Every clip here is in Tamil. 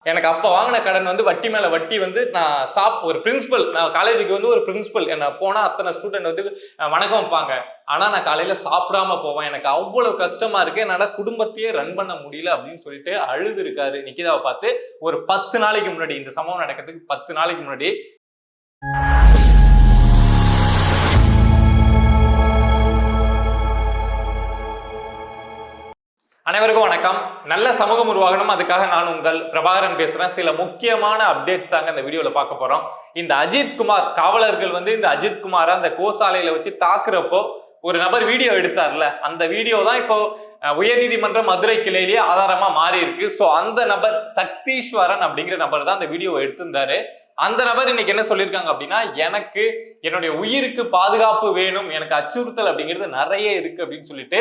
எனக்கு அப்ப வாங்கின கடன் வந்து வட்டி மேல வட்டி வந்து நான் ஒரு பிரின்சிபல், நான் காலேஜுக்கு வந்து ஒரு பிரின்சிபல் என்ன போனா அத்தனை ஸ்டூடெண்ட் வந்து வணக்கம் வைப்பாங்க. ஆனா நான் காலையில சாப்பிடாம போவேன். எனக்கு அவ்வளவு கஷ்டமா இருக்கு, என்னால குடும்பத்தையே ரன் பண்ண முடியல அப்படின்னு சொல்லிட்டு அழுது இருக்காரு நிக்கிதாவை பார்த்து. ஒரு 10 நாளைக்கு முன்னாடி, இந்த சம்பவம் நடக்கிறதுக்கு 10 நாளைக்கு முன்னாடி. அனைவருக்கும் வணக்கம். நல்ல சமூகம் உருவாகணும், அதுக்காக நான் உங்கள் பிரபாகரன் பேசுறேன். சில முக்கியமான அப்டேட்ஸ் தாங்க இந்த வீடியோல பார்க்க போறோம். இந்த அஜித் குமார் காவலர்கள் வந்து இந்த அஜித் குமாரை அந்த கோசாலையில வச்சு தாக்குறப்போ ஒரு நபர் வீடியோ எடுத்தார்ல, அந்த வீடியோ தான் இப்போ உயர்நீதிமன்ற மதுரை கிளையிலேயே ஆதாரமா மாறி இருக்கு. சோ அந்த நபர் சக்தீஸ்வரன் அப்படிங்கிற நபர் தான் அந்த வீடியோவை எடுத்திருந்தாரு. அந்த நபர் இன்னைக்கு என்ன சொல்லியிருக்காங்க அப்படின்னா, எனக்கு என்னுடைய உயிருக்கு பாதுகாப்பு வேணும், எனக்கு அச்சுறுத்தல் அப்படிங்கிறது நிறைய இருக்கு அப்படின்னு சொல்லிட்டு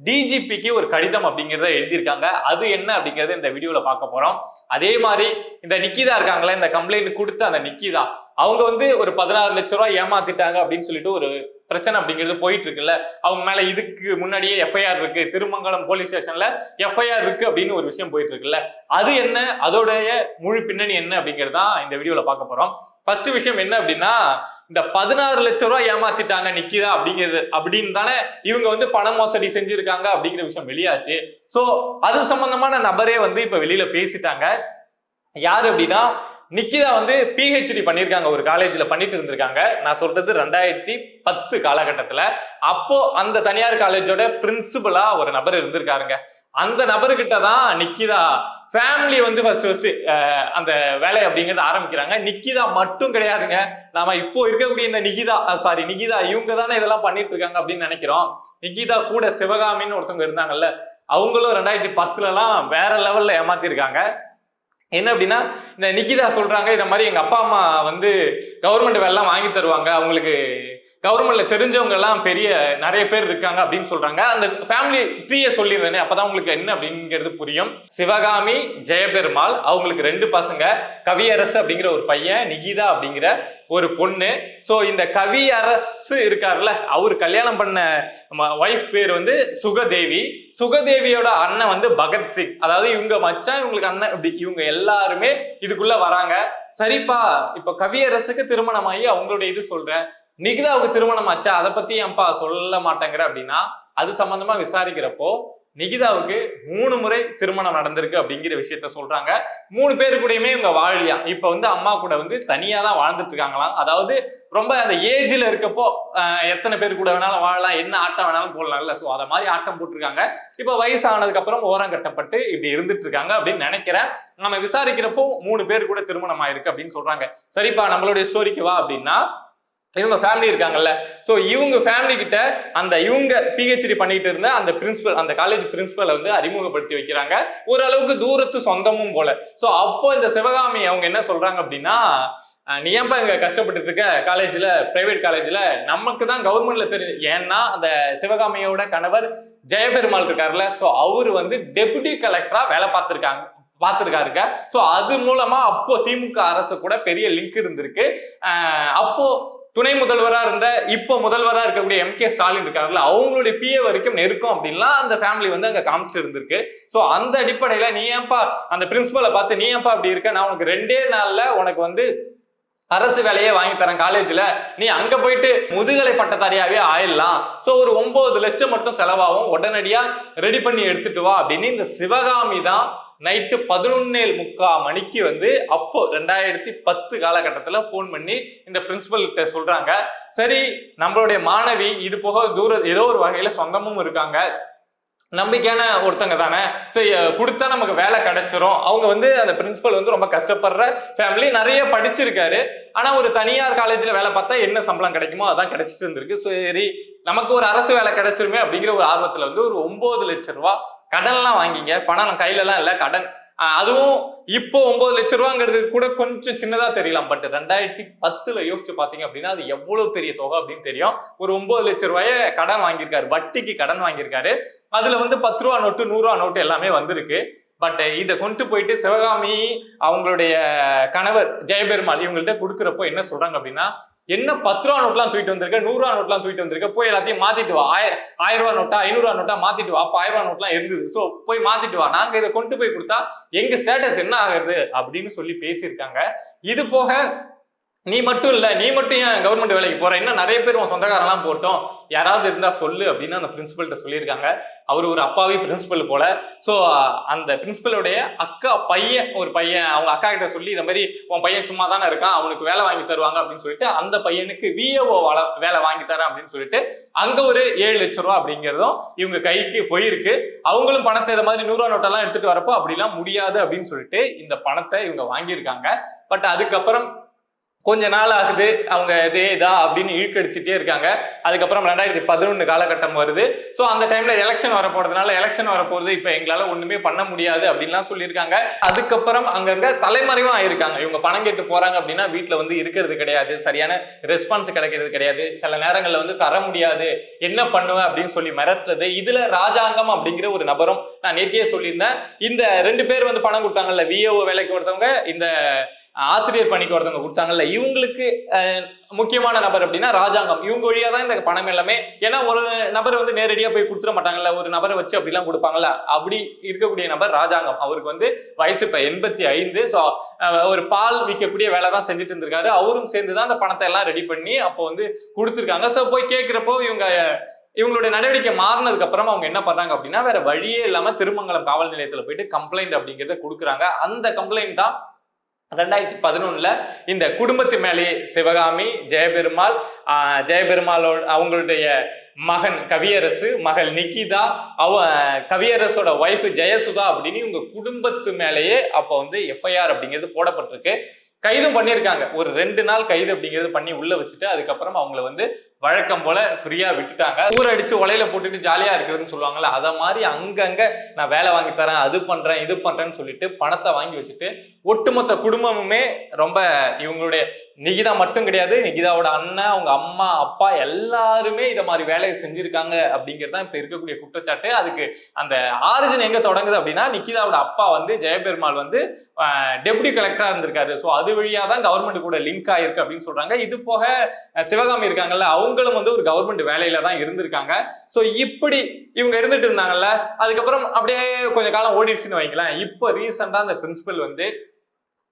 டிஜிபிக்கு ஒரு கடிதம் அப்படிங்கிறத எழுதியிருக்காங்க. அது என்ன அப்படிங்கறத இந்த வீடியோல பார்க்க போறோம். அதே மாதிரி இந்த நிக்கிதா இருக்காங்களே, இந்த கம்ப்ளைண்ட் கொடுத்த அந்த நிக்கிதா, அவங்க வந்து ஒரு 16 லட்சம் ரூபாய் ஏமாத்திட்டாங்க அப்படின்னு சொல்லிட்டு ஒரு பிரச்சனை அப்படிங்கிறது போயிட்டு இருக்குல்ல. அவங்க மேல இதுக்கு முன்னாடியே எஃப்ஐஆர் இருக்கு, திருமங்கலம் போலீஸ் ஸ்டேஷன்ல எஃப்ஐஆர் இருக்கு அப்படின்னு ஒரு விஷயம் போயிட்டு இருக்குல்ல. அது என்ன, அதோடைய முழு பின்னணி என்ன அப்படிங்கிறது தான் இந்த வீடியோல பார்க்க போறோம். ஃபர்ஸ்ட் விஷயம் என்ன அப்படின்னா, இந்த 16 லட்சம் ரூபாய் ஏமாத்திட்டாங்க நிக்கிதா அப்படிங்கிறது அப்படின்னு தானே இவங்க வந்து பண மோசடி செஞ்சிருக்காங்க அப்படிங்கிற விஷயம் வெளியாச்சு. சோ அது சம்பந்தமான நபரே வந்து இப்ப வெளியில பேசிட்டாங்க. யாரு அப்படின்னா, நிக்கிதா வந்து பிஹெச்டி பண்ணிருக்காங்க, ஒரு காலேஜ்ல பண்ணிட்டு இருந்திருக்காங்க. நான் சொல்றது 2010 காலகட்டத்துல. அப்போ அந்த தனியார் காலேஜோட பிரின்சிபலா ஒரு நபர் இருந்திருக்காருங்க. அந்த நபர்கிட்ட தான் நிக்கிதா ஃபேமிலி வந்து ஃபர்ஸ்ட் அந்த வேலை அப்படிங்கறத ஆரம்பிக்கிறாங்க. நிக்கிதா மட்டும் கிடையாதுங்க, நாம இப்போ இருக்கக்கூடிய இந்த நிகிதா இவங்க தானே இதெல்லாம் பண்ணிட்டு இருக்காங்க அப்படின்னு நினைக்கிறோம். நிகிதா கூட சிவகாமின்னு ஒருத்தவங்க இருந்தாங்கல்ல, அவங்களும் 2010 வேற லெவல்ல ஏமாத்திருக்காங்க. என்ன அப்படின்னா, இந்த நிக்கிதா சொல்றாங்க, இந்த மாதிரி எங்க அப்பா அம்மா வந்து கவர்மெண்ட் வேலை எல்லாம் வாங்கி தருவாங்க, அவங்களுக்கு கவர்மெண்ட்ல தெரிஞ்சவங்க எல்லாம் நிறைய பேர் இருக்காங்க அப்படின்னு சொல்றாங்க. அந்த ஃபேமிலி ட்ரீயை சொல்லிடுறேனே, அப்பதான் உங்களுக்கு என்ன அப்படிங்கிறது புரியும். சிவகாமி, ஜெயபெருமாள், அவங்களுக்கு 2 பசங்க, கவியரசு அப்படிங்கிற ஒரு பையன், நிகிதா அப்படிங்கிற ஒரு பொண்ணு. சோ இந்த கவியரசு இருக்காருல்ல, அவரு கல்யாணம் பண்ண வைஃப் பேர் வந்து சுகதேவி. சுகதேவியோட அண்ணன் வந்து பகத்சிங், அதாவது இவங்க மச்சான், இவங்களுக்கு அண்ணன், இப்படி இவங்க எல்லாருமே இதுக்குள்ள வராங்க. சரிப்பா, இப்ப கவியரசுக்கு திருமணம் ஆகி அவங்களுடைய இது சொல்ற, நிகிதாவுக்கு திருமணம் ஆச்சா, அதை பத்தி ஏன்பா சொல்ல மாட்டேங்கிற அப்படின்னா, அது சம்பந்தமா விசாரிக்கிறப்போ நிகிதாவுக்கு 3 முறை திருமணம் நடந்திருக்கு அப்படிங்கிற விஷயத்த சொல்றாங்க. 3 பேரு கூடயுமே இவங்க வாழலையா, இப்ப வந்து அம்மா கூட வந்து தனியா தான் வாழ்ந்துட்டு இருக்காங்களாம். அதாவது ரொம்ப அந்த ஏஜ்ல இருக்கப்போ எத்தனை பேர் கூட வேணாலும் வாழலாம், என்ன ஆட்டம் வேணாலும் போடலாம்ல. சோ அத மாதிரி ஆட்டம் போட்டிருக்காங்க. இப்ப வயசானதுக்கு அப்புறம் ஓரம் கட்டப்பட்டு இப்படி இருந்துட்டு இருக்காங்க அப்படின்னு நினைக்கிறேன். நம்ம விசாரிக்கிறப்போ 3 பேர் கூட திருமணம் ஆயிருக்கு அப்படின்னு சொல்றாங்க. சரிப்பா, நம்மளுடைய ஸ்டோரிக்கு வா அப்படின்னா, இவங்க ஃபேமிலி இருக்காங்கல்ல, சோ இவங்க ஃபேமிலி கிட்ட அந்த இவங்க பிஹெச்டி பண்ணிட்டு இருந்த அந்த பிரின்சிபல், அந்த காலேஜ் பிரின்சிபலை வந்து அறிமுகப்படுத்தி வைக்கிறாங்க. ஓரளவுக்கு தூரத்து சொந்தமும் போல. சோ அப்போ இந்த சிவகாமி அவங்க என்ன சொல்றாங்க அப்படின்னா, நீ ஏன்பா இங்க கஷ்டப்பட்டு இருக்க காலேஜ்ல, பிரைவேட் காலேஜ்ல, நமக்கு தான் கவர்மெண்ட்ல தெரியுது. ஏன்னா அந்த சிவகாமியோட கணவர் ஜெயபெருமாள் இருக்காருல்ல, சோ அவரு வந்து டெபுட்டி கலெக்டரா வேலை பார்த்திருக்காருங்க. சோ அது மூலமா அப்போ திமுக அரசு கூட பெரிய லிங்க் இருந்திருக்கு. அப்போ துணை முதல்வரா இருந்த, இப்போ முதல்வரா இருக்கக்கூடிய MK ஸ்டாலின் இருக்காருல்ல, அவங்களுடைய பிஏ வரைக்கும் நெருக்கம் அப்படின்லாம் அந்த ஃபேமிலி வந்து அங்க காமிச்சிட்டு இருந்திருக்கு. சோ அந்த அடிப்படையில நீ ஏன்பா அந்த பிரின்சிபலை பார்த்து, நீ ஏன்பா அப்படி இருக்க, நான் உனக்கு 2 நாள்ல உனக்கு வந்து அரசு வேலையே வாங்கி தரேன் காலேஜ்ல, நீ அங்க போயிட்டு முதுகலை பட்டதாரியாவே ஆயிடலாம். சோ ஒரு 9 லட்சம் மட்டும் செலவாகும், உடனடியா ரெடி பண்ணி எடுத்துட்டு வா அப்படின்னு இந்த சிவகாமி தான் நைட்டு 11:45 மணிக்கு வந்து அப்போ 2010 காலகட்டத்துல போன் பண்ணி இந்த பிரின்சிபல் கிட்ட சொல்றாங்க. சரி, நம்மளுடைய மாணவி இது போக ஏதோ ஒரு வகையில சொந்தமும் இருக்காங்க, நம்பிக்கையான ஒருத்தங்க தானே, சரி கொடுத்தா நமக்கு வேலை கிடைச்சிரும். அவங்க வந்து அந்த பிரின்சிபல் வந்து ரொம்ப கஷ்டப்படுற ஃபேமிலி, நிறைய படிச்சிருக்காரு, ஆனா ஒரு தனியார் காலேஜ்ல வேலை பார்த்தா என்ன சம்பளம் கிடைக்குமோ அதான் கிடைச்சிட்டு இருந்திருக்கு. சரி, நமக்கு ஒரு அரசு வேலை கிடைச்சிருமே அப்படிங்கிற ஒரு ஆர்வத்துல வந்து ஒரு 9 லட்சம் ரூபாய் கடன்லாம் வாங்கிங்க, பணம் கையில எல்லாம் இல்ல, கடன். அதுவும் இப்போ 9 லட்சம் ரூபாங்கிறது கூட கொஞ்சம் சின்னதா தெரியலாம், பட் 2010 யோசிச்சு பாத்தீங்க அப்படின்னா அது எவ்வளவு பெரிய தொகை அப்படின்னு தெரியும். ஒரு 9 லட்சம் ரூபாய கடன் வாங்கியிருக்காரு, வட்டிக்கு கடன் வாங்கியிருக்காரு. அதுல வந்து 10 ரூபா நோட்டு, 100 ரூபா நோட்டு எல்லாமே வந்திருக்கு. பட் இதை கொண்டு போயிட்டு சிவகாமி அவங்களுடைய கணவர் ஜெயபெருமாள் இவங்கள்ட்ட கொடுக்குறப்போ என்ன சொல்றாங்க அப்படின்னா, என்ன 10 ரூபா நோட்லாம் தூக்கிட்டு வந்திருக்க, 100 ரூபா நோட்லாம் தூக்கிட்டு வந்திருக்க, போய் எல்லாத்தையும் மாத்திட்டு வா, 1000 ரூபா நோட்டா 500 ரூபா நோட்டா மாத்திட்டு வா. அப்ப 1000 ரூபா நோட்லாம் இருந்தது, சோ போய் மாத்திட்டு வா, நாங்க இதை கொண்டு போய் கொடுத்தா எங்க ஸ்டேட்டஸ் என்ன ஆகுது அப்படின்னு சொல்லி பேசியிருக்காங்க. இது போக நீ மட்டும் இல்ல, நீ மட்டும் ஏன் கவர்மெண்ட் வேலைக்கு போற, இன்னும் நிறைய பேர் உன் சொந்தக்காரெல்லாம் போட்டோம், யாராவது இருந்தா சொல்லு அப்படின்னு அந்த பிரின்சிபல்கிட்ட சொல்லியிருக்காங்க. அவர் ஒரு அப்பாவி பிரின்சிபல் போல. சோ அந்த பிரின்சிபலுடைய அக்கா பையன், ஒரு பையன் அவங்க அக்கா கிட்ட சொல்லி இந்த மாதிரி உன் பையன் சும்மா தானே இருக்கான், அவனுக்கு வேலை வாங்கி தருவாங்க அப்படின்னு சொல்லிட்டு அந்த பையனுக்கு விஏஓ வேலை வாங்கி தரேன் அப்படின்னு சொல்லிட்டு அங்க ஒரு 7 லட்சம் ரூபாய் அப்படிங்கிறதும் இவங்க கைக்கு போயிருக்கு. அவங்களும் பணத்தை இந்த மாதிரி 100 ரூபா நோட்டெல்லாம் எடுத்துட்டு வரப்போ அப்படிலாம் முடியாது அப்படின்னு சொல்லிட்டு இந்த பணத்தை இவங்க வாங்கியிருக்காங்க. பட் அதுக்கப்புறம் கொஞ்ச நாள் ஆகுது, அவங்க இதா அப்படின்னு இழுக்கடிச்சுட்டே இருக்காங்க. அதுக்கப்புறம் 2011 காலகட்டம் வருது. ஸோ அந்த டைம்ல எலெக்ஷன் வரப்போறதுனால எலெக்ஷன் வரப்போறது, இப்ப எங்களால ஒண்ணுமே பண்ண முடியாது அப்படின்லாம் சொல்லியிருக்காங்க. அதுக்கப்புறம் அங்கங்க தலைமறைவும் ஆயிருக்காங்க. இவங்க பணம் கேட்டு போறாங்க அப்படின்னா வீட்டுல வந்து இருக்கிறது கிடையாது, சரியான ரெஸ்பான்ஸ் கிடைக்கிறது கிடையாது, சில நேரங்கள்ல வந்து தர முடியாது, என்ன பண்ணுவேன் அப்படின்னு சொல்லி மிரட்டுறது. இதுல ராஜாங்கம் அப்படிங்கிற ஒரு நபரும், நான் நேத்தியே சொல்லியிருந்தேன், இந்த 2 பேர் வந்து பணம் கொடுத்தாங்கல்ல, விஏஓ வேலைக்கு ஒருத்தவங்க, இந்த ஆசிரியர் பணிக்கு ஒருத்தவங்க கொடுத்தாங்கல்ல, இவங்களுக்கு முக்கியமான நபர் அப்படின்னா ராஜாங்கம். இவங்க வழியா தான் இந்த பணம் எல்லாமே. ஏன்னா ஒரு நபர் வந்து நேரடியா போய் கொடுத்துட மாட்டாங்கல்ல, ஒரு நபரை வச்சு அப்படிலாம் கொடுப்பாங்கல்ல, அப்படி இருக்கக்கூடிய நபர் ராஜாங்கம். அவருக்கு வந்து வயசு இப்ப 85. ஸோ ஒரு பால் விற்கக்கூடிய வேலை தான் செஞ்சுட்டு இருந்திருக்காரு. அவரும் சேர்ந்துதான் அந்த பணத்தை எல்லாம் ரெடி பண்ணி அப்போ வந்து கொடுத்துருக்காங்க. ஸோ போய் கேட்கிறப்போ இவங்களுடைய நடவடிக்கை மாறினதுக்கு அப்புறம் அவங்க என்ன பண்றாங்க அப்படின்னா, வேற வழியே இல்லாம திருமங்கலம் காவல் நிலையத்துல போயிட்டு கம்ப்ளைண்ட் அப்படிங்கிறத கொடுக்குறாங்க. அந்த கம்ப்ளைண்ட் தான் 2011 இந்த குடும்பத்து மேலே சிவகாமி, ஜெயபெருமாளோட அவங்களுடைய மகன் கவியரசு, மகள் நிக்கிதா, கவியரசோட ஒய்ஃப் ஜெயசுதா அப்படின்னு இவங்க குடும்பத்து மேலேயே அப்போ வந்து எஃப்ஐஆர் அப்படிங்கிறது போடப்பட்டிருக்கு. கைதும் பண்ணியிருக்காங்க. ஒரு 2 நாள் கைது அப்படிங்கிறது பண்ணி உள்ள வச்சுட்டு அதுக்கப்புறம் அவங்கள வந்து வழக்கம் போல ஃப்ரீயா விட்டுட்டாங்க. ஊர் அடிச்சு உலையில போட்டுட்டு ஜாலியா இருக்கிறதுன்னு சொல்லுவாங்கல்ல, அத மாதிரி அங்கங்க நான் வேலை வாங்கி தரேன், அது பண்றேன், இது பண்றேன்னு சொல்லிட்டு பணத்தை வாங்கி வச்சுட்டு ஒட்டுமொத்த குடும்பமுமே ரொம்ப, இவங்களுடைய நிகிதா மட்டும் கிடையாது, நிகிதாவோட அண்ணன், அவங்க அம்மா அப்பா எல்லாருமே இதை மாதிரி வேலையை செஞ்சிருக்காங்க அப்படிங்கிறது தான் இப்ப இருக்கக்கூடிய குற்றச்சாட்டு. அதுக்கு அந்த ஆரிஜின் எங்க தொடங்குது அப்படின்னா, நிகிதாவோட அப்பா வந்து ஜெயபெருமாள் வந்து டெப்யூட்டி கலெக்டரா இருந்திருக்காரு. ஸோ அது வழியா தான் கவர்மெண்ட் கூட லிங்க் ஆயிருக்கு அப்படின்னு சொல்றாங்க. இது போக சிவகாமி இருக்காங்கல்ல, அவங்களும் வந்து ஒரு கவர்மெண்ட் வேலையில தான் இருந்திருக்காங்க. ஸோ இப்படி இவங்க இருந்துட்டு இருந்தாங்கல்ல, அதுக்கப்புறம் அப்படியே கொஞ்சம் காலம் ஓடிடுச்சுன்னு வைங்களேன். இப்போ ரீசெண்டா அந்த பிரின்சிபல் வந்து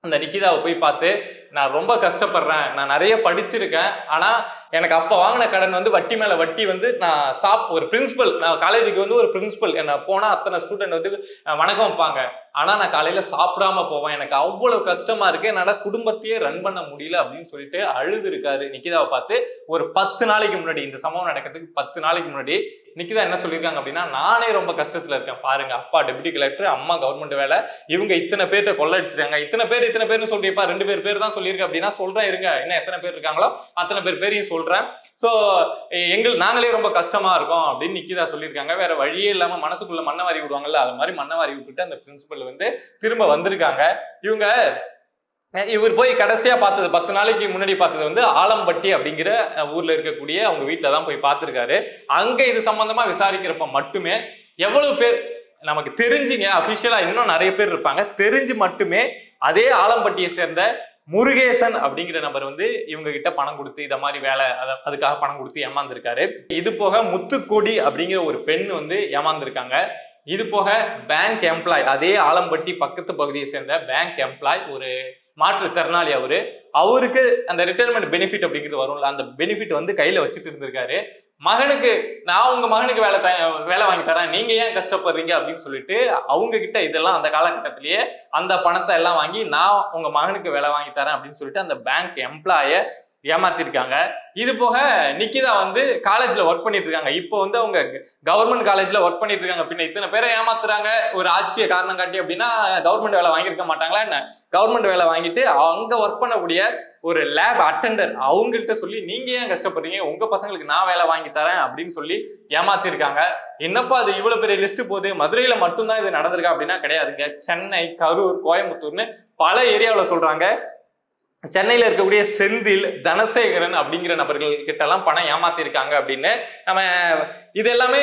அந்த நிக்கிதாவை போய் பார்த்து, நான் ரொம்ப கஷ்டப்படுறேன், நான் நிறைய படிச்சிருக்கேன், ஆனா எனக்கு அப்ப வாங்கின கடன் வந்து வட்டி மேல வட்டி வந்து நான் ஒரு பிரின்சிபல், நான் காலேஜுக்கு வந்து ஒரு பிரின்சிபல், என்ன போனா அத்தனை ஸ்டூடெண்ட் வந்து வணக்கம் வைப்பாங்க, ஆனா நான் காலையில சாப்பிடாம போவேன், எனக்கு அவ்வளவு கஷ்டமா இருக்கு, என்னால குடும்பத்தையே ரன் பண்ண முடியல அப்படின்னு சொல்லிட்டு அழுது இருக்காரு. நிக்கிதாவை பார்த்து ஒரு 10 நாளைக்கு முன்னாடி, இந்த சம்பவம் நடக்கிறதுக்கு 10 நாளைக்கு முன்னாடி நிக்கிதா என்ன சொல்லியிருக்காங்க அப்படின்னா, நானே ரொம்ப கஷ்டத்துல இருக்கேன் பாருங்க, அப்பா டெப்யூட்டி கலெக்டர், அம்மா கவர்மெண்ட் வேலை, இவங்க இத்தனை பேர்ட்ட கொள்ளடிச்சிருக்காங்க, இத்தனை பேர்னு சொல்றீப்பா, 2 பேர் தான் சொல்லியிருக்கேன் அப்படின்னா சொல்றேன் இருங்க, இன்னும் எத்தனை பேர் இருக்காங்களோ அத்தனை பேரையும் சொல்றேன். சோ நாங்களே ரொம்ப கஷ்டமா இருக்கோம் அப்படின்னு நிக்கிதா சொல்லியிருக்காங்க. வேற வழியே இல்லாம மனசுக்குள்ள மண்ணை வாரி விடுவாங்கல்ல, அது மாதிரி மண்ணை வாரி விட்டுட்டு அந்த பிரின்சிபல் வந்து திரும்ப வந்திருக்காங்க. இவர் போய் கடைசியா பார்த்தது 10 நாளைக்கு முன்னாடி பார்த்தது வந்து ஆலம்பட்டி அப்படிங்கிற ஊர்ல இருக்கக்கூடிய அவங்க வீட்டுல தான் போய் பார்த்திருக்காரு. அங்க இது சம்பந்தமா விசாரிக்கிறப்ப மட்டுமே எவ்வளவு பேர் நமக்கு தெரிஞ்சுங்க, அபிஷியலா இன்னும் நிறைய பேர் இருப்பாங்க, தெரிஞ்சு மட்டுமே அதே ஆலம்பட்டியை சேர்ந்த முருகேசன் அப்படிங்கிற நபர் வந்து இவங்க கிட்ட பணம் கொடுத்து இத மாதிரி வேலை, அதுக்காக பணம் கொடுத்து ஏமாந்துருக்காரு. இது போக முத்துக்கொடி அப்படிங்கிற ஒரு பெண் வந்து ஏமாந்துருக்காங்க. இது போக பேங்க் எம்ப்ளாய், அதே ஆலம்பட்டி பக்கத்து பகுதியை சேர்ந்த பேங்க் எம்ப்ளாய், ஒரு மாற்றுத்திறனாளி, அவருக்கு அந்த ரிட்டையர்மெண்ட் பெனிஃபிட் அப்படிங்கிறது வரும்ல, அந்த பெனிஃபிட் வந்து கையில வச்சுட்டு இருந்திருக்காரு. மகனுக்கு, நான் உங்க மகனுக்கு வேலை வாங்கி தரேன், நீங்க ஏன் கஷ்டப்படுறீங்க அப்படின்னு சொல்லிட்டு அவங்க கிட்ட இதெல்லாம் அந்த காலகட்டத்திலேயே அந்த பணத்தை எல்லாம் வாங்கி, நான் உங்க மகனுக்கு வேலை வாங்கி தரேன் அப்படின்னு சொல்லிட்டு அந்த பேங்க் எம்ப்ளாய ஏமாத்திருக்காங்க. இது போக நிக்கிதா வந்து காலேஜ்ல ஒர்க் பண்ணிட்டு இருக்காங்க. இப்போ வந்து அவங்க கவர்மெண்ட் காலேஜ்ல ஒர்க் பண்ணிட்டு இருக்காங்க. பின்ன இத்தனை பேரை ஏமாத்துறாங்க ஒரு ஆட்சியை காரணம் காட்டி அப்படின்னா கவர்மெண்ட் வேலை வாங்கியிருக்க மாட்டாங்களா என்ன? கவர்மெண்ட் வேலை வாங்கிட்டு அங்க ஒர்க் பண்ணக்கூடிய ஒரு லேப் அட்டெண்டர் அவங்கள்ட்ட சொல்லி, நீங்க ஏன் கஷ்டப்படுறீங்க, உங்க பசங்களுக்கு நான் வேலை வாங்கி தரேன் அப்படின்னு சொல்லி ஏமாத்திருக்காங்க. என்னப்பா அது இவ்வளவு பெரிய லிஸ்ட் போகுது, மதுரையில மட்டும்தான் இது நடந்திருக்கா அப்படின்னா கிடையாதுங்க. சென்னை, கரூர், கோயம்புத்தூர்னு பல ஏரியாவில் சொல்றாங்க. சென்னையில இருக்கக்கூடிய செந்தில், தனசேகரன் அப்படிங்கிற நபர்கள் கிட்ட எல்லாம் பணம் ஏமாத்திருக்காங்க அப்படின்னு நம்ம இது எல்லாமே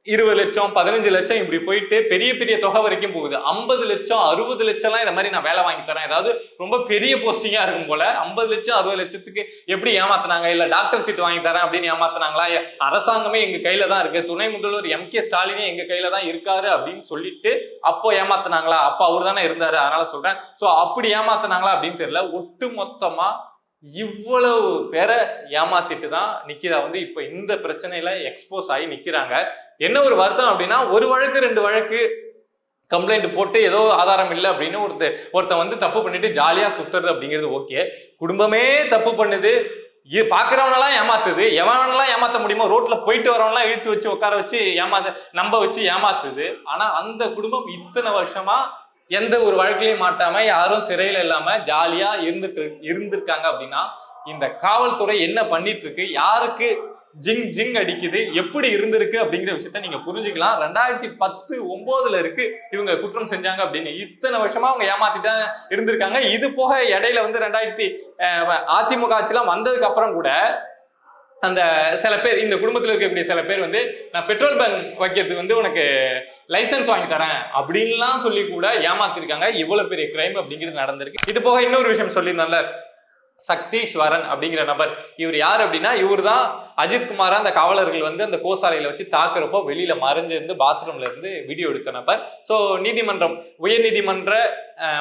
20 லட்சம் 15 லட்சம் இப்படி போயிட்டு பெரிய பெரிய தொகை வரைக்கும் போகுது. 50 லட்சம் 60 லட்சம்லாம் இந்த மாதிரி நான் வேலை வாங்கி தரேன், ஏதாவது ரொம்ப பெரிய போஸ்டிங்கா இருக்கும் போல 50 லட்சம் 60 லட்சத்துக்கு எப்படி ஏமாத்தினாங்க? இல்ல டாக்டர் சீட் வாங்கி தரேன் அப்படின்னு ஏமாத்தினாங்களா? அரசாங்கமே எங்க கையில தான் இருக்கு, துணை முதல்வர் MK ஸ்டாலினே எங்க கையில தான் இருக்காரு அப்படின்னு சொல்லிட்டு அப்போ ஏமாத்தினாங்களா? அப்ப அவர் தானே இருந்தாரு, அதனால சொல்றேன். சோ அப்படி ஏமாத்தினாங்களா அப்படின்னு தெரியல. ஒட்டு மொத்தமா இவ்வளவு பேரை ஏமாத்திட்டு தான் நிக்கிதா வந்து இப்ப இந்த பிரச்சனையில எக்ஸ்போஸ் ஆகி நிக்கிறாங்க. என்ன ஒரு வருத்தம் அப்படின்னா, ஒரு வழக்கு 2 வழக்கு கம்ப்ளைண்ட் போட்டு ஏதோ ஆதாரம் இல்லை அப்படின்னு ஒருத்தன் வந்து தப்பு பண்ணிட்டு ஜாலியா சுத்துறது அப்படிங்கிறது ஓகே. குடும்பமே தப்பு பண்ணுது, பாக்குறவனெல்லாம் ஏமாத்துது, எவனெல்லாம் ஏமாத்த முடியுமோ ரோட்ல போயிட்டு வரவனெல்லாம் இழுத்து வச்சு உட்கார வச்சு நம்ப வச்சு ஏமாத்துது. ஆனா அந்த குடும்பம் இத்தனை வருஷமா எந்த ஒரு வழக்கிலையும் மாட்டாம யாரும் சிறையில இல்லாம ஜாலியா இருந்திருக்காங்க அப்படின்னா, இந்த காவல்துறை என்ன பண்ணிட்டு இருக்கு, யாருக்கு ஜிங் ஜிங் அடிக்குது, எப்படி இருந்திருக்கு அப்படிங்கிற விஷயத்த நீங்க புரிஞ்சுக்கலாம். 2010-9 இருக்கு இவங்க குற்றம் செஞ்சாங்க அப்படின்னு. இத்தனை வருஷமா அவங்க ஏமாத்திட்டு இருந்திருக்காங்க. இது போக இடையில வந்து அதிமுக ஆட்சிலாம் வந்ததுக்கு அப்புறம் கூட அந்த சில பேர் இந்த குடும்பத்தில் இருக்கக்கூடிய சில பேர் வந்து நான் பெட்ரோல் பங்க் வைக்கிறதுக்கு வந்து உனக்கு லைசன்ஸ் வாங்கி தரேன் அப்படின்லாம் சொல்லி கூட ஏமாத்திருக்காங்க. இவ்வளவு பெரிய கிரைம் அப்படிங்கிறது நடந்திருக்கு. இது போக இன்னொரு விஷயம் சொல்லியிருந்தால, சக்தீஸ்வரன் அப்படிங்கிற நபர், இவர் யார் அப்படின்னா, இவர் தான் அஜித்குமாரா அந்த காவலர்கள் வந்து அந்த கோசாலையில வச்சு தாக்குறப்போ வெளியில மறைஞ்சிருந்து பாத்ரூம்ல இருந்து வீடியோ எடுத்த நபர். ஸோ நீதிமன்றம், உயர்நீதிமன்ற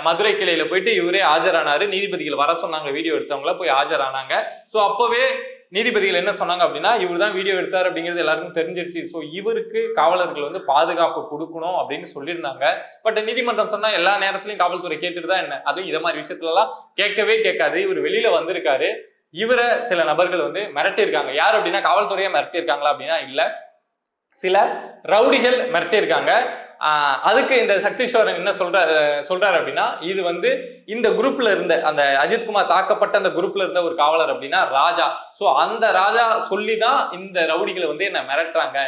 மதுரை கிளையில போயிட்டு இவரே ஆஜரானாரு. நீதிபதிகள் வர சொன்னாங்க, வீடியோ எடுத்தவங்கள போய் ஆஜரானாங்க. ஸோ அப்பவே நீதிபதிகள் என்ன சொன்னாங்க அப்படின்னா, இவர் தான் வீடியோ எடுத்தார் அப்படிங்கிறது எல்லாருக்கும் தெரிஞ்சிருச்சு. ஸோ இவருக்கு காவலர்கள் வந்து பாதுகாப்பு கொடுக்கணும் அப்படின்னு சொல்லியிருந்தாங்க. பட் நீதிமன்றம் சொன்னா எல்லா நேரத்திலையும் காவல்துறை கேட்டுட்டு தான் என்ன, அதுவும் இதை மாதிரி விஷயத்துல எல்லாம் கேட்கவே கேட்காது. இவர் வெளியில வந்திருக்காரு. இவரை சில நபர்கள் வந்து மிரட்டியிருக்காங்க. யார் அப்படின்னா, காவல்துறையை மிரட்டியிருக்காங்களா அப்படின்னா இல்ல, சில ரவுடிகள் மிரட்டியிருக்காங்க. அதுக்கு இந்த சக்தீஸ்வரன் என்ன சொல்றாரு அப்படின்னா, இது வந்து இந்த குரூப்ல இருந்த அந்த அஜித்குமார் தாக்கப்பட்ட அந்த குரூப்ல இருந்த ஒரு காவலர் அப்படின்னா ராஜா. சோ அந்த ராஜா சொல்லிதான் இந்த ரவுடிகளை வந்து என்ன மிரட்டுறாங்க.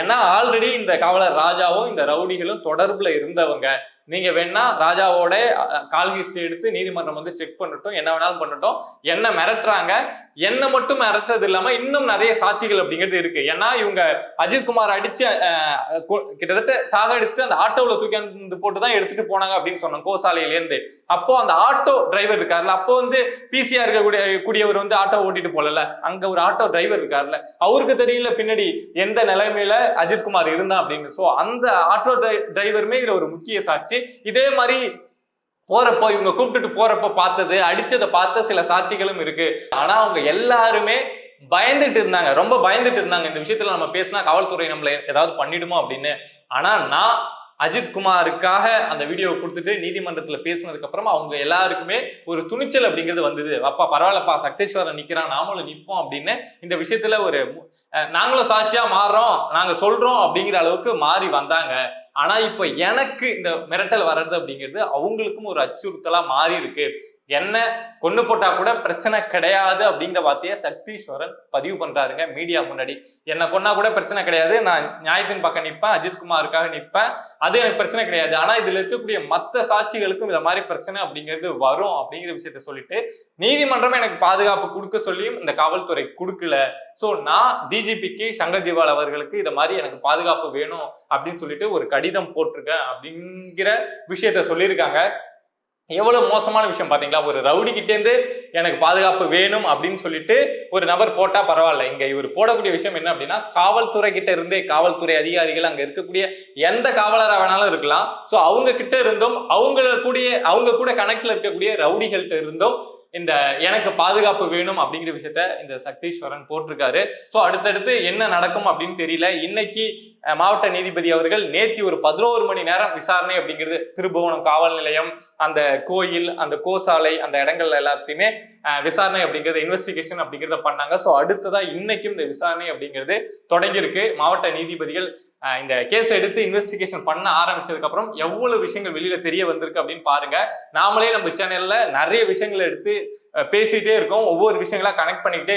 ஏன்னா ஆல்ரெடி இந்த காவலர் ராஜாவும் இந்த ரவுடிகளும் தொடர்புல இருந்தவங்க. நீங்க வேணா ராஜாவோட கால் ஹிஸ்டரி எடுத்து நீதிமன்றம் வந்து செக் பண்ணட்டும், என்ன வேணாலும் பண்ணட்டும். என்ன மிரட்டுறாங்க, என்ன மட்டும் மிரட்டுறது இல்லாம இன்னும் நிறைய சாட்சிகள் அப்படிங்கிறது இருக்கு. ஏன்னா இவங்க அஜித்குமார் அடிச்சு கிட்டத்தட்ட சாக அடிச்சுட்டு அந்த ஆட்டோவில் தூக்கி வந்து போட்டுதான் எடுத்துட்டு போனாங்க அப்படின்னு சொன்னோம் கோசாலையில இருந்து. அப்போ அந்த ஆட்டோ டிரைவர் இருக்காருல்ல, அப்போ வந்து பிசிஆர் இருக்கக்கூடியவர் வந்து ஆட்டோ ஓட்டிட்டு போகல, அங்க ஒரு ஆட்டோ டிரைவர் இருக்காருல்ல, அவருக்கு தெரியல பின்னாடி எந்த நிலைமையில அஜித்குமார் இருந்தா அப்படின்னு. சோ அந்த ஆட்டோ டிரைவருமே இதுல ஒரு முக்கிய சாட்சி. இதே மாதிரி போறப்போ இவங்க கூப்பிட்டுட்டு போறப்போ பார்த்தது, அடிச்சதை பார்த்த சில சாட்சிகளும் இருக்கு. ஆனா அவங்க எல்லாருமே பயந்துட்டு இருந்தாங்க, ரொம்ப பயந்துட்டு இருந்தாங்க. இந்த விஷயத்துல நம்ம பேசினா காவல்துறை நம்மள ஏதாவது பண்ணிடுமோ அப்படின்னு. ஆனா நான் அஜித்குமாருக்காக அந்த வீடியோவை கொடுத்துட்டு நீதிமன்றத்துல பேசினதுக்கு அப்புறமா அவங்க எல்லாருக்குமே ஒரு துணிச்சல் அப்படிங்கிறது வந்தது. அப்பா பரவாயில்லப்பா, சக்தீஸ்வரன் நிக்கிறான், நாமளும் நிற்போம் அப்படின்னு இந்த விஷயத்துல ஒரு நாங்களும் சாட்சியா மாறுறோம், நாங்க சொல்றோம் அப்படிங்கிற அளவுக்கு மாறி வந்தாங்க. ஆனா இப்ப எனக்கு இந்த மிரட்டல் வர்றது அப்படிங்கிறது அவங்களுக்கும் ஒரு அச்சுறுத்தலா மாறி இருக்கு. என்ன கொண்டு போட்டா கூட பிரச்சனை கிடையாது அப்படிங்கிற வார்த்தையை சக்தீஸ்வரன் பதிவு பண்றாருங்க மீடியா முன்னாடி. என்ன கொன்னா கூட பிரச்சனை கிடையாது, நான் நியாயத்தின் பக்கம் நிற்பேன், அஜித்குமாருக்காக நிற்பேன், அது எனக்கு பிரச்சனை கிடையாது. ஆனா இதுல இருக்கக்கூடிய மற்ற சாட்சிகளுக்கும் இந்த மாதிரி பிரச்சனை அப்படிங்கிறது வரும் அப்படிங்கிற விஷயத்த சொல்லிட்டு நீதிமன்றம் எனக்கு பாதுகாப்பு கொடுக்க சொல்லியும் இந்த காவல்துறை கொடுக்கல. சோ நான் டிஜிபிக்கு சங்கர் ஜிவால் அவர்களுக்கு இதை மாதிரி எனக்கு பாதுகாப்பு வேணும் அப்படின்னு சொல்லிட்டு ஒரு கடிதம் போட்டிருக்கேன் அப்படிங்கிற விஷயத்த சொல்லியிருக்காங்க. எவ்வளவு மோசமான விஷயம் பாத்தீங்களா? ஒரு ரவுடி கிட்டே இருந்து எனக்கு பாதுகாப்பு வேணும் அப்படின்னு சொல்லிட்டு ஒரு நபர் போட்டா பரவாயில்ல. இங்க இவர் போடக்கூடிய விஷயம் என்ன அப்படின்னா, காவல்துறை கிட்ட இருந்தே, காவல்துறை அதிகாரிகள் அங்க இருக்கக்கூடிய எந்த காவலரா வேணாலும் இருக்கலாம், சோ அவங்க கிட்ட இருந்தும் அவங்க கூட கனெக்ட்ல இருக்கக்கூடிய ரவுடிகள்கிட்ட இருந்தும் இந்த எனக்கு பாதுகாப்பு வேணும் அப்படிங்கிற விஷயத்த இந்த சக்தீஸ்வரன் போட்டிருக்காரு. சோ அடுத்தடுத்து என்ன நடக்கும் அப்படின்னு தெரியல. இன்னைக்கு மாவட்ட நீதிபதி அவர்கள் நேத்தி ஒரு 11 மணி நேரம் விசாரணை அப்படிங்கிறது திருபுவனம் காவல் நிலையம், அந்த கோயில், அந்த கோசாலை, அந்த இடங்கள்ல எல்லாத்தையுமே விசாரணை அப்படிங்கிறது இன்வெஸ்டிகேஷன் அப்படிங்கிறத பண்ணாங்க. ஸோ அடுத்ததா இன்னைக்கும் இந்த விசாரணை அப்படிங்கிறது தொடங்கியிருக்கு. மாவட்ட நீதிபதிகள் இந்த கேஸ் எடுத்து இன்வெஸ்டிகேஷன் பண்ண ஆரம்பிச்சதுக்கு அப்புறம் எவ்வளவு விஷயங்கள் வெளியில தெரிய வந்திருக்கு அப்படின்னு பாருங்க. நாமளே நம்ம சேனல்ல நிறைய விஷயங்களை எடுத்து பேசிட்டே இருக்கோம், ஒவ்வொரு விஷயங்களா கனெக்ட் பண்ணிக்கிட்டே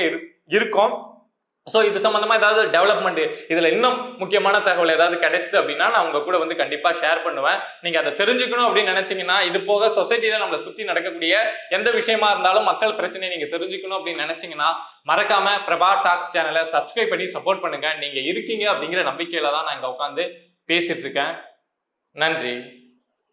இருக்கோம். ஸோ இது சம்பந்தமா ஏதாவது டெவலப்மெண்ட், இதுல இன்னும் முக்கியமான தகவல் ஏதாவது கிடைச்சது அப்படின்னா நான் உங்க கூட வந்து கண்டிப்பா ஷேர் பண்ணுவேன். நீங்க அதை தெரிஞ்சுக்கணும் அப்படின்னு நினைச்சீங்கன்னா, இது போக சொசைட்டில நம்மளை சுத்தி நடக்கக்கூடிய எந்த விஷயமா இருந்தாலும் மக்கள் பிரச்சனையை நீங்க தெரிஞ்சுக்கணும் அப்படின்னு நினைச்சீங்கன்னா, மறக்காம பிரபா டாக்ஸ் சேனலை சப்ஸ்கிரைப் பண்ணி சப்போர்ட் பண்ணுங்க. நீங்க இருக்கீங்க அப்படிங்கிற நம்பிக்கையில தான் நான் இங்க உட்காந்து பேசிட்டு இருக்கேன். நன்றி.